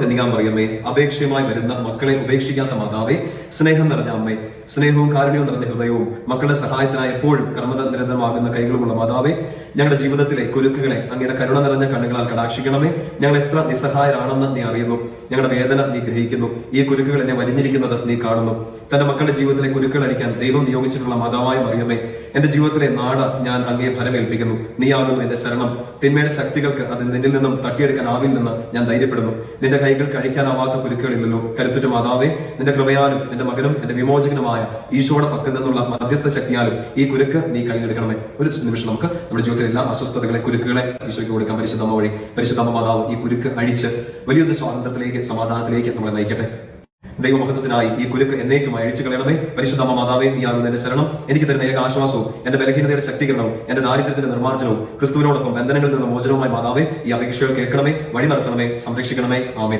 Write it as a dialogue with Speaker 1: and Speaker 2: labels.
Speaker 1: കന്യകാമറിയമ്മേ, അപേക്ഷയുമായി വരുന്ന മക്കളെ ഉപേക്ഷിക്കാത്ത മാതാവേ, സ്നേഹം നിറഞ്ഞ അമ്മേ, സ്നേഹവും കാരുണ്യവും നിറഞ്ഞ ഹൃദയവും മക്കളുടെ സഹായത്തിനായി എപ്പോഴും കർമ്മത നിരന്തരമാകുന്ന കൈകളുമുള്ള മാതാവേ, ഞങ്ങളുടെ ജീവിതത്തിലെ കുരുക്കുകളെ അങ്ങയുടെ കരുണ നിറഞ്ഞ കണ്ണുകളാൽ കടാക്ഷിക്കണമേ. ഞങ്ങൾ എത്ര നിസ്സഹായരാണെന്ന് നീ അറിയുന്നു. ഞങ്ങളുടെ വേദന നീ ഗ്രഹിക്കുന്നു. ഈ കുരുക്കുകൾ എന്നെ വലിഞ്ഞിരിക്കുന്നത് നീ കാണുന്നു. തന്റെ മക്കളുടെ ജീവിതത്തിലെ കുരുക്കുകൾ അടിക്കാൻ ദൈവം നിയോഗിച്ചിട്ടുള്ള മാതാവായ മറിയമേ, എന്റെ ജീവിതത്തിലെ നാട ഞാൻ അങ്ങയെ ഫലമേൽപ്പിക്കുന്നു. നീയാകുന്നു എന്റെ ശരണം. തിന്മയുടെ ശക്തികൾക്ക് അത് നിന്നിൽ നിന്നും തട്ടിയെടുക്കാനാവില്ലെന്ന് ഞാൻ ധൈര്യപ്പെടുന്നു. നിന്റെ കൈകൾക്ക് അഴിക്കാനാവാത്ത കുരുക്കുകളില്ലല്ലോ. കരുത്തുറ്റ മാതാവേ, നിന്റെ കൃപയാലും എന്റെ മകനും എന്റെ വിമോചകനുമായ ഈശോയുടെ പക്കൽ നിന്നുള്ള മധ്യസ്ഥ ശക്തിയാലും ഈ കുരുക്ക് നീ കയ്യിലെടുക്കണമേ. ഒരു നിമിഷം നമുക്ക് നമ്മുടെ ജീവിതത്തിലെ എല്ലാ അസ്വസ്ഥതകളെ, കുരുക്കുകളെ ഈശോയ്ക്ക് കൊടുക്കാൻ പരിശുദ്ധമ്മ വഴി. പരിശുദ്ധമ്മ മാതാവ് ഈ കുരുക്ക് അഴിച്ച് വലിയൊരു സ്വാതന്ത്ര്യത്തിലേക്ക്, സമാധാനത്തിലേക്ക് നമ്മളെ നയിക്കട്ടെ. ദൈവമഹത്വത്തിനായി ഈ കുരുക്ക് എന്നേക്കുമായി അഴിച്ചു കളയണമേ. പരിശുദ്ധമ്മ മാതാവേ, നീയാകുന്ന എന്റെ ശരണം. എനിക്ക് തരുന്ന ഏക ആശ്വാസവും എന്റെ ബലഹീനതയുടെ ശക്തീകരണവും എന്റെ ദാരിദ്ര്യത്തിന്റെ നിർമ്മാർജ്ജനവും ക്രിസ്തുവിനോടൊപ്പം ബന്ധനങ്ങളിൽ നിന്ന് മോചനവുമായി മാതാവേ, ഈ അപേക്ഷകൾ കേൾക്കണമേ, വഴി നടത്തണമേ, സംരക്ഷിക്കണമേ. ആമേൻ.